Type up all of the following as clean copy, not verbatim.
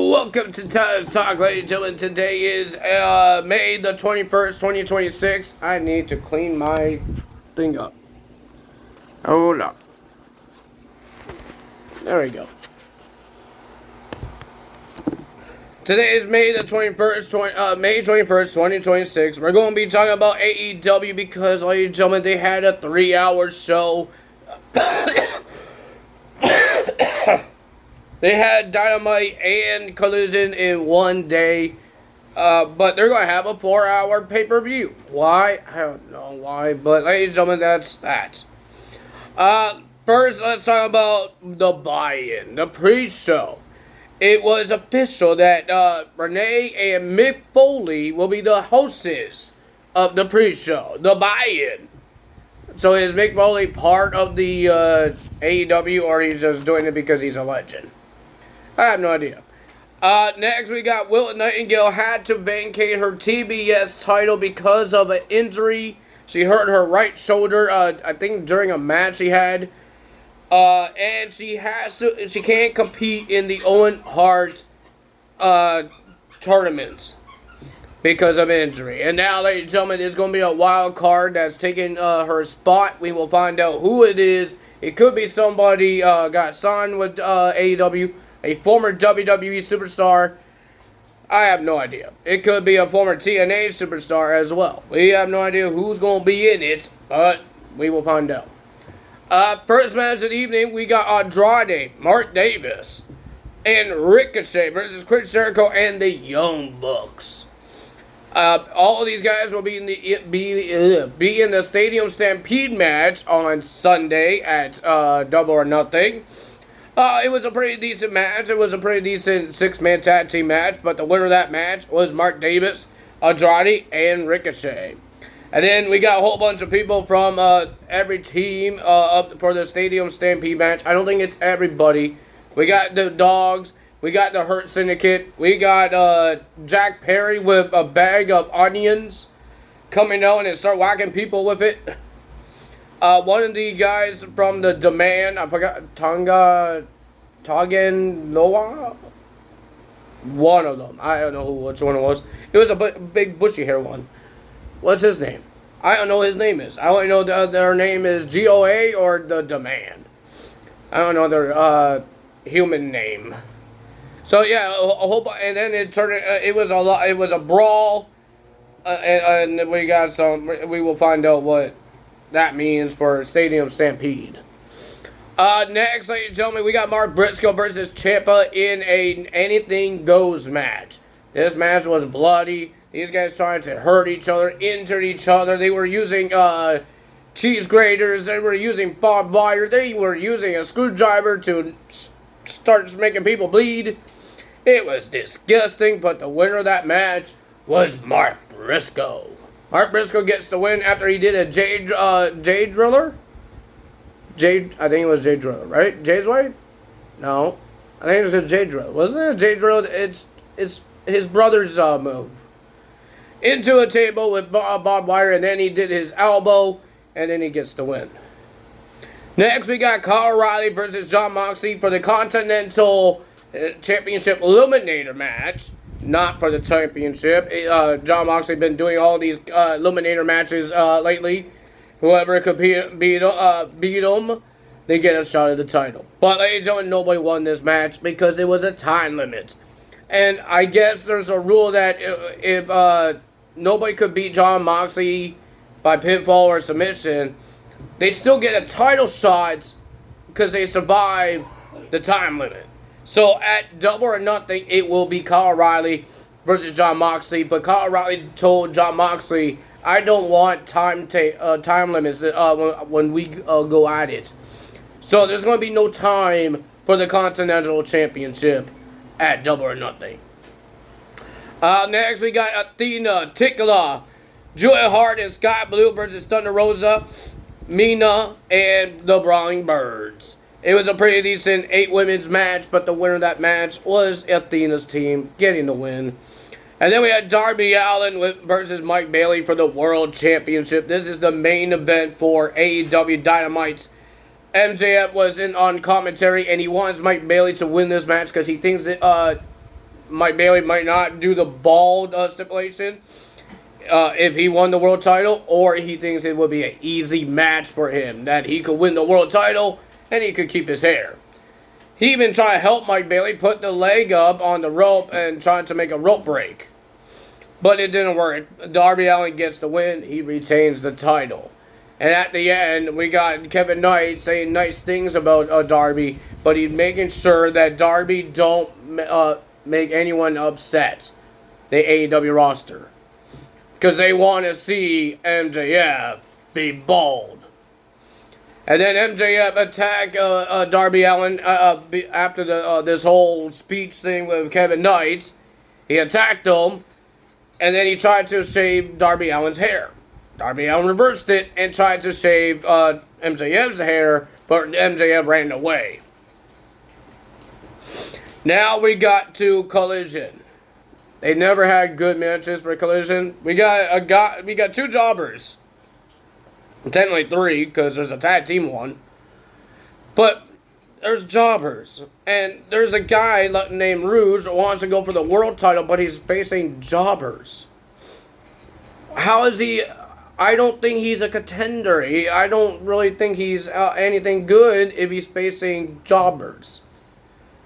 Welcome to Tyler's Talk, ladies and gentlemen. Today is May the 21st, 2026. I need to clean my thing up. Hold up. There we go. Today is May the 21st, May 21st, 2026. We're going to be talking about AEW because, ladies and gentlemen, they had a 3-hour show. They had Dynamite and Collision in one day, but they're going to have a 4-hour pay-per-view. Why? I don't know why, but ladies and gentlemen, that's that. First, let's talk about the buy-in, the pre-show. It was official that Renee and Mick Foley will be the hosts of the pre-show, the buy-in. So is Mick Foley part of the AEW, or he's just doing it because he's a legend? I have no idea. Next, we got Willow Nightingale had to vacate her TBS title because of an injury. She hurt her right shoulder, I think during a match she had. And she can't compete in the Owen Hart tournaments because of injury. And now, ladies and gentlemen, there's going to be a wild card that's taking her spot. We will find out who it is. It could be somebody got signed with AEW. A former WWE superstar. I have no idea. It could be a former TNA superstar as well. We have no idea who's going to be in it, but we will find out. First match of the evening, we got Andrade, Mark Davis, and Ricochet versus Chris Jericho and the Young Bucks. All of these guys will be in the Stadium Stampede match on Sunday at Double or Nothing. It was a pretty decent match. It was a pretty decent 6-man tag team match, but the winner of that match was Mark Davis, Andrade, and Ricochet. And then we got a whole bunch of people from every team up for the Stadium Stampede match. I don't think it's everybody. We got the Dogs. We got the Hurt Syndicate. We got Jack Perry with a bag of onions coming out and start whacking people with it. One of the guys from the Demand, I forgot, Tongan Noah? One of them. I don't know which one it was. It was a big bushy hair one. What's his name? I don't know what his name is. I only know their name is GOA or the Demand. I don't know their human name. So yeah, a whole and then it turned. It was a lot. It was a brawl, and we got some. We will find out what that means for Stadium Stampede. Next, ladies and gentlemen, we got Mark Briscoe versus Ciampa in a anything goes match. This match was bloody. These guys trying to hurt each other, injure each other. They were using cheese graters. They were using barbed wire. They were using a screwdriver to start making people bleed. It was disgusting, but the winner of that match was Mark Briscoe. Mark Briscoe gets the win after he did a Jade Driller. I think it was Jade Driller, right? Jay's White? No, I think it was a Jade Driller. Wasn't it a Jade Driller? It's his brother's move. Into a table with barbed wire, and then he did his elbow, and then he gets the win. Next, we got Kyle O'Reilly versus Jon Moxley for the Continental Championship Eliminator match. Not for the championship. Jon Moxley been doing all these Eliminator matches lately. Whoever could beat him, they get a shot at the title. But ladies and gentlemen, nobody won this match because it was a time limit. And I guess there's a rule that if nobody could beat Jon Moxley by pinfall or submission, they still get a title shot because they survive the time limit. So at Double or Nothing, it will be Kyle O'Reilly versus Jon Moxley. But Kyle O'Reilly told Jon Moxley, I don't want time limits when we go at it. So there's going to be no time for the Continental Championship at Double or Nothing. Next, we got Athena, Tickler, Julia Hart, and Sky Blue versus Thunder Rosa, Mina, and the Brawling Birds. It was a pretty decent 8-women's match, but the winner of that match was Athena's team getting the win. And then we had Darby Allin versus Mike Bailey for the World Championship. This is the main event for AEW Dynamite. MJF was on commentary, and he wants Mike Bailey to win this match because he thinks that Mike Bailey might not do the bald stipulation if he won the world title, or he thinks it would be an easy match for him, that he could win the world title and he could keep his hair. He even tried to help Mike Bailey put the leg up on the rope and tried to make a rope break. But it didn't work. Darby Allin gets the win. He retains the title. And at the end, we got Kevin Knight saying nice things about Darby, but he's making sure that Darby don't make anyone upset, the AEW roster. Because they want to see MJF be bald. And then MJF attacked Darby Allin after this whole speech thing with Kevin Knight. He attacked him, and then he tried to shave Darby Allin's hair. Darby Allin reversed it and tried to shave MJF's hair, but MJF ran away. Now we got to Collision. They never had good matches for Collision. We got two jobbers. Technically three, because there's a tag team one. But there's jobbers. And there's a guy named Rouge who wants to go for the world title, but he's facing jobbers. How is he? I don't think he's a contender. I don't really think he's anything good if he's facing jobbers.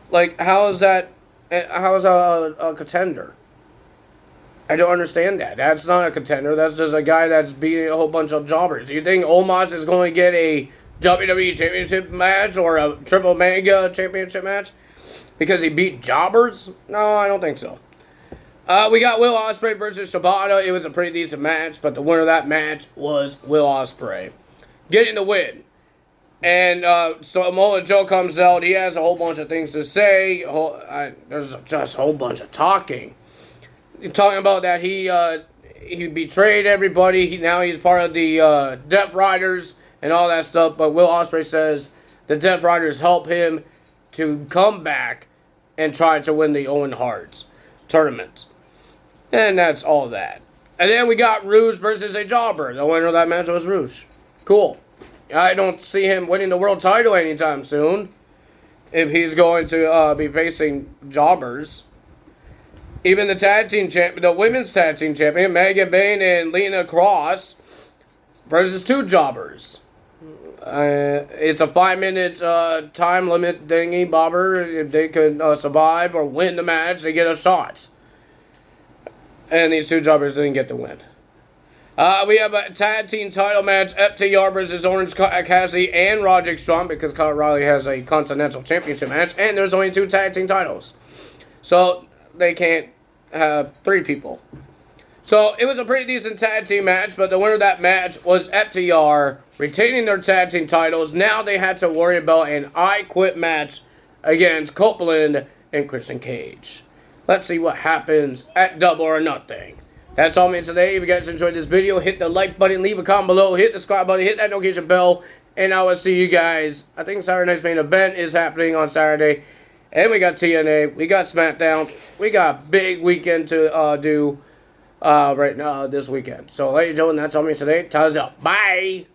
Like, how is that? How is a contender? I don't understand that. That's not a contender. That's just a guy that's beating a whole bunch of jobbers. Do you think Omos is going to get a WWE Championship match or a Triple Mega Championship match because he beat jobbers? No, I don't think so. We got Will Ospreay versus Shibata. It was a pretty decent match, but the winner of that match was Will Ospreay getting the win. And Samoa Joe comes out. He has a whole bunch of things to say. There's just a whole bunch of talking. Talking about that he betrayed everybody. Now he's part of the Death Riders and all that stuff. But Will Ospreay says the Death Riders help him to come back and try to win the Owen Hart's tournament. And that's all that. And then we got Rouge versus a jobber. The winner of that match was Rouge. Cool. I don't see him winning the world title anytime soon if he's going to be facing jobbers. Even the tag team champion, the women's tag team champion, Megan Bayne and Lena Cross versus two jobbers. It's a 5-minute time limit thingy bobber. If they could survive or win the match, they get a shot. And these two jobbers didn't get the win. We have a tag team title match, FTR versus Orange Cassidy and Roderick Strong, because Kyle O'Reilly has a Continental Championship match, and there's only 2 tag team titles. So they can't have 3 people. So it was a pretty decent tag team match, but the winner of that match was FTR, retaining their tag team titles. Now they had to worry about an I Quit match against Copeland and Christian Cage. Let's see what happens at Double or Nothing. That's all me today. If you guys enjoyed this video, hit the like button, leave a comment below, hit the subscribe button, hit that notification bell, and I will see you guys. I think Saturday night's main event is happening on Saturday. And we got TNA, we got SmackDown, we got big weekend to do right now this weekend. So ladies and gentlemen, that's all me today. Time's up. Bye!